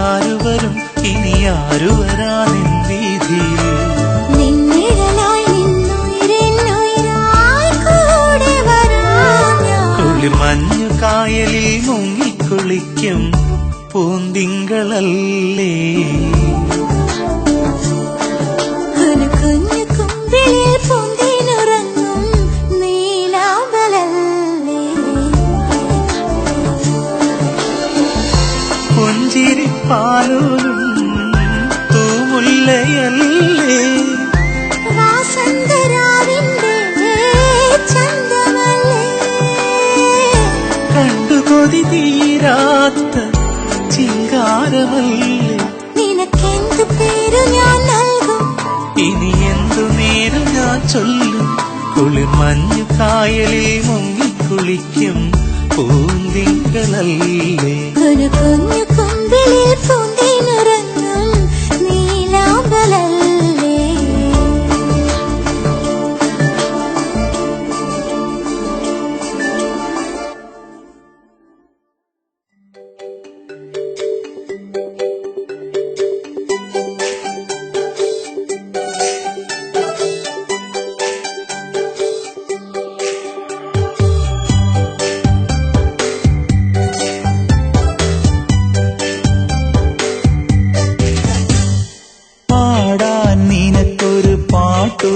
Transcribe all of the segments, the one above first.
ആരു വരും ഇനി ആരു വരാനിൻ വീതിയിൽ കുളിർമഞ്ഞു കായലിൽ മുങ്ങിക്കുളിക്കും പൂന്തിങ്കളല്ലേ പുഞ്ചിരിപ്പാലോലും തൂമുല്ലയല്ലേ കണ്ടു കൊതി തീരാത്ത ചിങ്കാരമല്ലേ നിനക്കെന്തു പേരു ഞാൻ നൽകും ഇനി എന്തു നേരം ഞാൻ ചൊല്ലും കുളിർമഞ്ഞു കായലിൽ മുങ്ങിക്കുളിക്കും പൂന്തിങ്കളല്ലേ കുഞ്ഞു കുമ്പിളിൽ പൂന്തിനുറങ്ങും നീലാമ്പലല്ലേ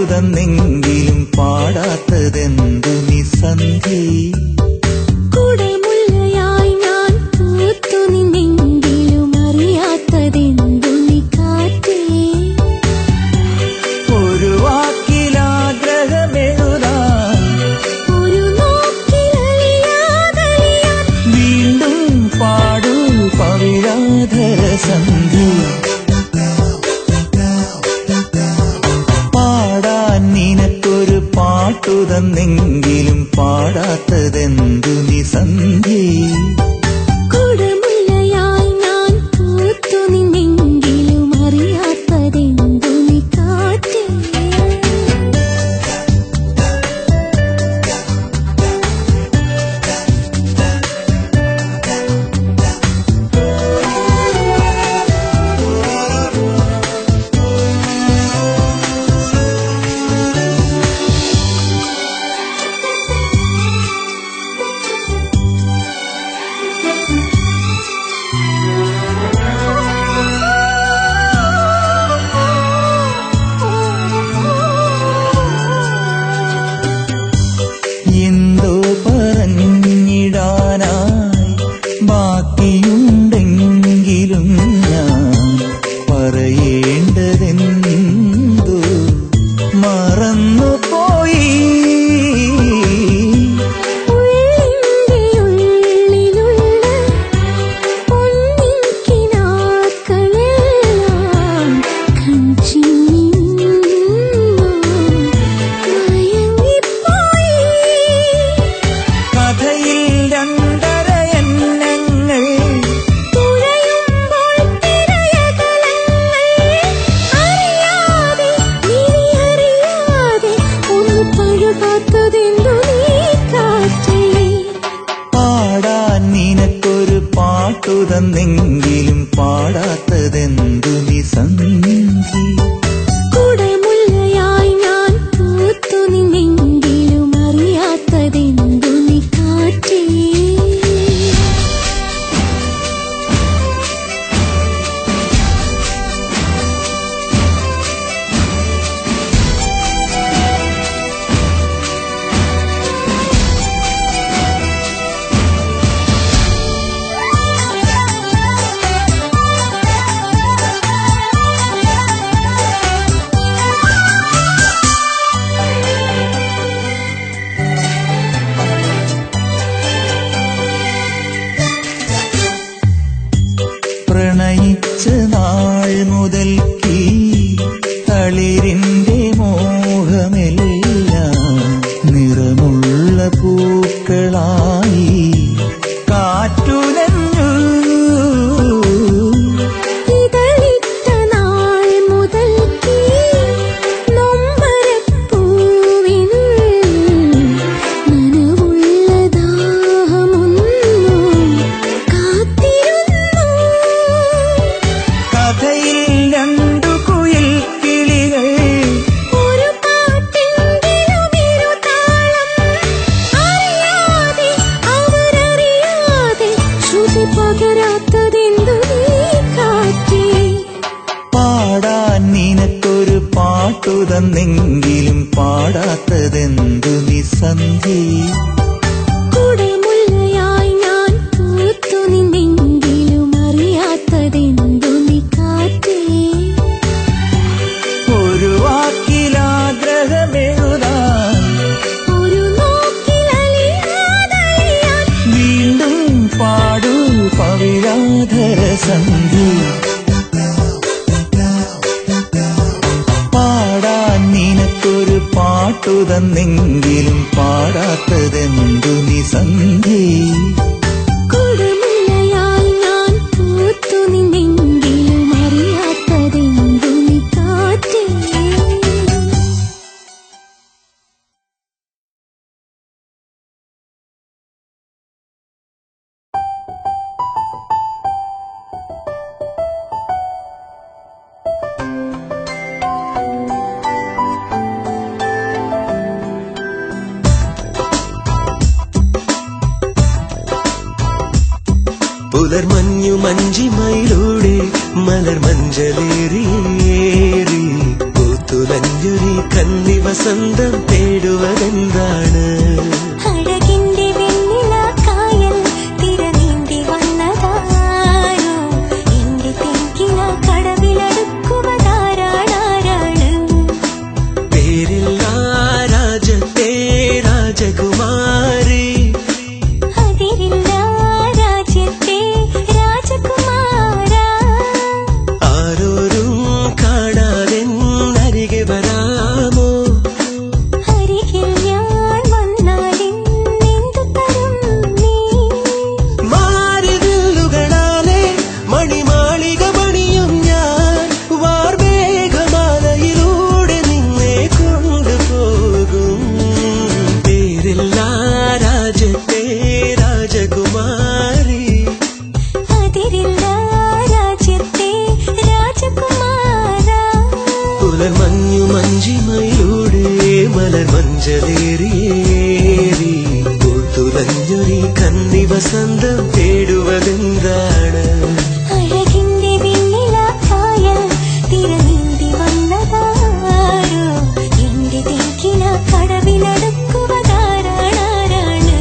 തന്നെങ്കിലും പാടാത്തതെന്തു നീ സന്ധ്യേ കുടമുല്ലയായി ഞാൻ പൂത്തു നിന്നെങ്കിലും അറിയാത്തതെന്തു നീ കാറ്റേ ഒരു വാക്കിലാഗ്രഹമെഴുതാൻ ഒരു നോക്കിലലിയാതലിയാൻ വീണ്ടും പാടൂ പവിഴാധര സന്ധ്യ നിനക്കൊരു പാട്ടു തന്നെങ്കിലും പാടാത്തതെന്തു നീ സന്ധ്യേ കുടമുല്ലയായി ഞാൻ പൂത്തു നിന്നെങ്കിലും അറിയാത്തതെന്തു നീ കാറ്റേ എന്തോ പറഞ്ഞിടാനായി ബാക്കിയുണ്ടെങ്കിലും ഞാൻ പറയേണ്ടതെന്തോ മറന്നുപോയി നിനക്കൊരു പാട്ടു തന്നെങ്കിലും പാടാത്തതെന്തു നീ സന്ധ്യേ കുടമുല്ലയായി ഞാൻ പൂത്തു നിന്നെങ്കിലും അറിയാത്തതെന്തു നീ കാറ്റേ പ്രണയിച്ച നാൾ മുതൽക്കീ തളിരിന്റെ മോഹമെല്ലാം നിറമുള്ള പൂക്കളായി കാറ്റുലഞ്ഞു ഇതളിത്ത നാൾ മുതൽക്കീ നൊമ്പരപ്പൂവിനുള്ളിൽ നനവുള്ള ദാഹമൊന്നും കാത്തിരുന്നു തന്നെങ്കിലും പാടാത്തതെന്തു നീ സന്ധ്യേ? കുടമുല്ലയായി ഞാൻ പൂത്തു നിന്നെങ്കിലും അറിയാത്തതെന്തു നീ കാറ്റേ? ഒരു വാക്കിലാഗ്രഹമെഴുതാൻ, ഒരു നോക്കിലലിയാതലിയാൻ വീണ്ടും പാടൂ പവിഴാധര സന്ധ്യേ. പാടാൻ നിനക്കൊരു പാട്ടു തന്നെങ്കിലും പാടാത്തതെന്തു നീ സന്ധ്യേ? കുടമുല്ലയായി ഞാൻ പൂത്തു നിന്നെങ്കിലും അറിയാത്തതെന്തു നീ കാറ്റേ? പുലർമഞ്ഞു മഞ്ചിമയിലൂടെ മലർ മഞ്ചലേറിയേറി പൂത്തുലഞ്ഞൊരി കന്നി വസന്തം തേടുവതെന്താണ്? അഴകിന്റെ വെണ്ണിലാക്കായൽ തിരനീന്തി വന്നതാരോ, എന്റെ തെങ്കില കടവിലടുക്കുവതാരാണ്? പേരില്ല രാജത്തെ രാജകുമാരി, അതിരില്ല രാജ്യത്തെ രാജകുമാര. ആരോരും കാണാതെന്നരികെ വരാമോ? അരികിൽ ഞാൻ വന്നാലെന്തു തരും നീ? മാരിവില്ലുകളാലെ മണിമാളിക പണിയും ഞാൻ, വാർമേഘമാലയിലൂടെ നിന്നെ കൊണ്ടുപോകും. പേരില്ല രാജത്തെ രാജകുമാരി, അതിരില്ല രാജ്യത്തെ രാജകുമാര. പുലർമഞ്ഞു മഞ്ചിമയിലൂടെ മലർ മഞ്ചലേറിയേറി പൂത്തുലഞ്ഞൊരി കന്നി വസന്തം തേടുവതെന്താണ്? അഴകിന്റെ വെണ്ണിലാക്കായൽ തിരനീന്തി വന്നതാരോ, എന്റെ തെങ്കില കടവിലടുക്കുവതാരാണ്?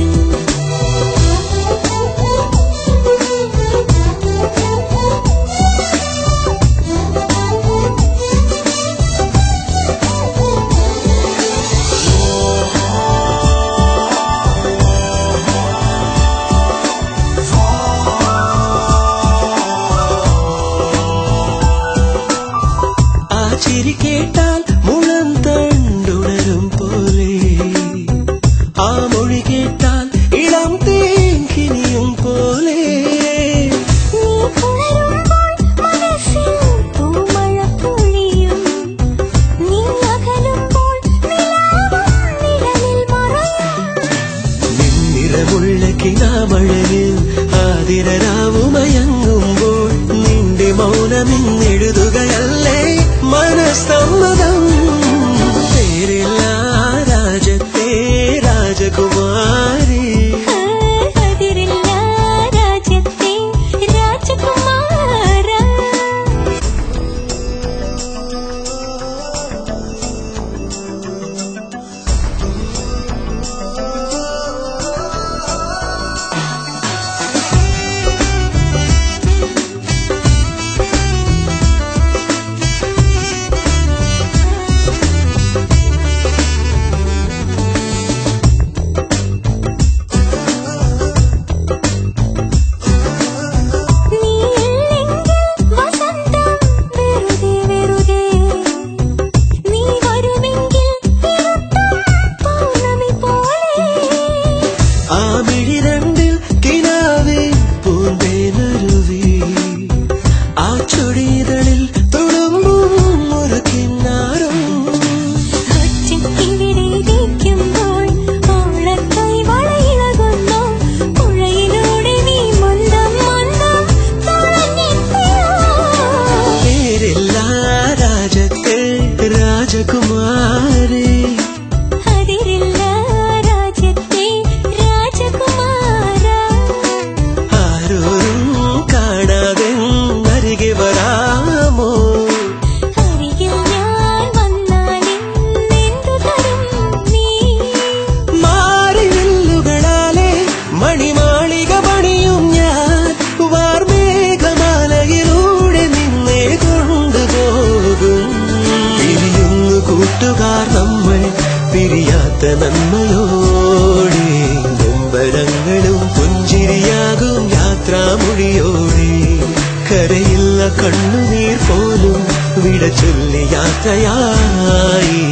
കണ്ണുനീർ പോലും വിട ചൊല്ലി യാത്രയായി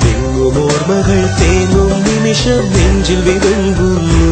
തെങ്ങും ഓർമ്മകൾ തേങ്ങും നിമിഷം നെഞ്ചിൽ വിതുമ്പുന്നു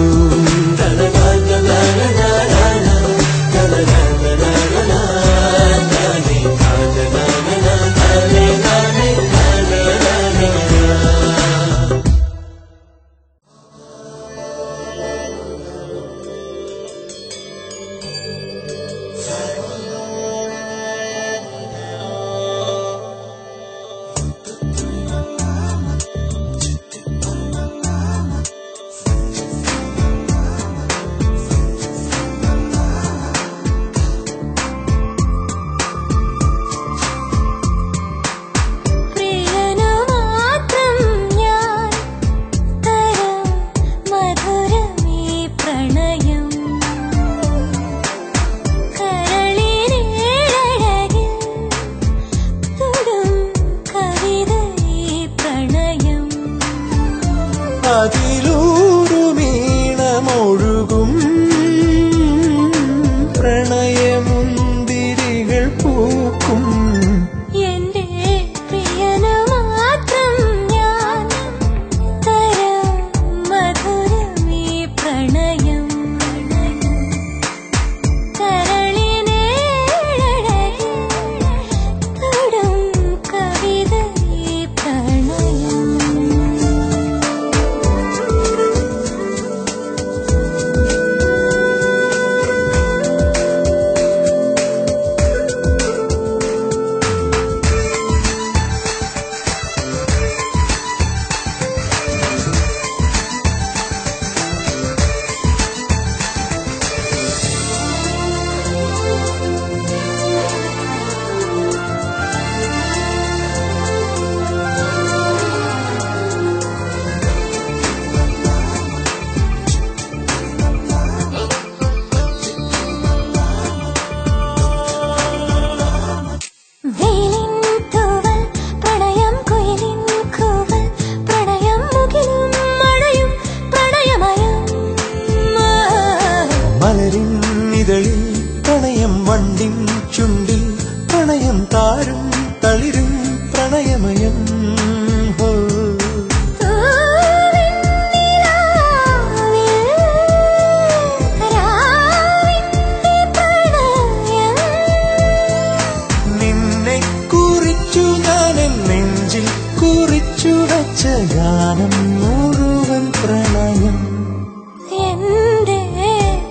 അതിലൂറുമീണമൊഴുകും പ്രണയമുന്തിരികൾ പൂക്കും എന്റെ പ്രിയനു മാത്രം ഞാൻ തരാം മധുരമീ പ്രണയം കരളിനേഴഴകിൽ തൊടും കവിതയീ പ്രണയം മലരിൻ ഇതളിൽ പ്രണയം വണ്ടിൻ ചുണ്ടിൽ പ്രണയം താരും തളിരും പ്രണയമയം നിന്നെ കുറിച്ചു ഞാൻ നെഞ്ചിൽ കുറിച്ചു വച്ച ഗാനം മുഴുവൻ പ്രണയം എന്റെ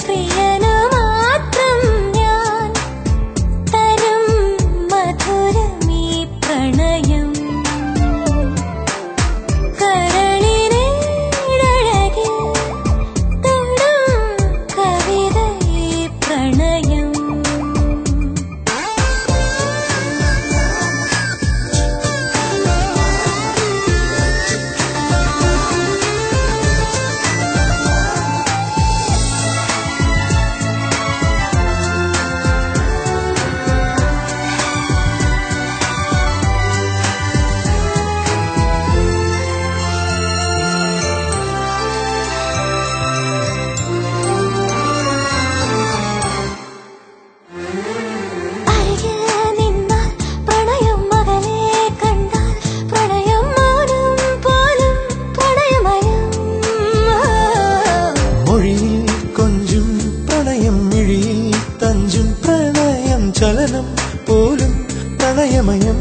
പ്രിയനു മാത്രം ഞാൻ തരും മധുരമീ പ്രണയം കരളിനേഴഴകിൽ തൊടും കവിതയീ പ്രണയം ചലനം പോലും പ്രണയമയം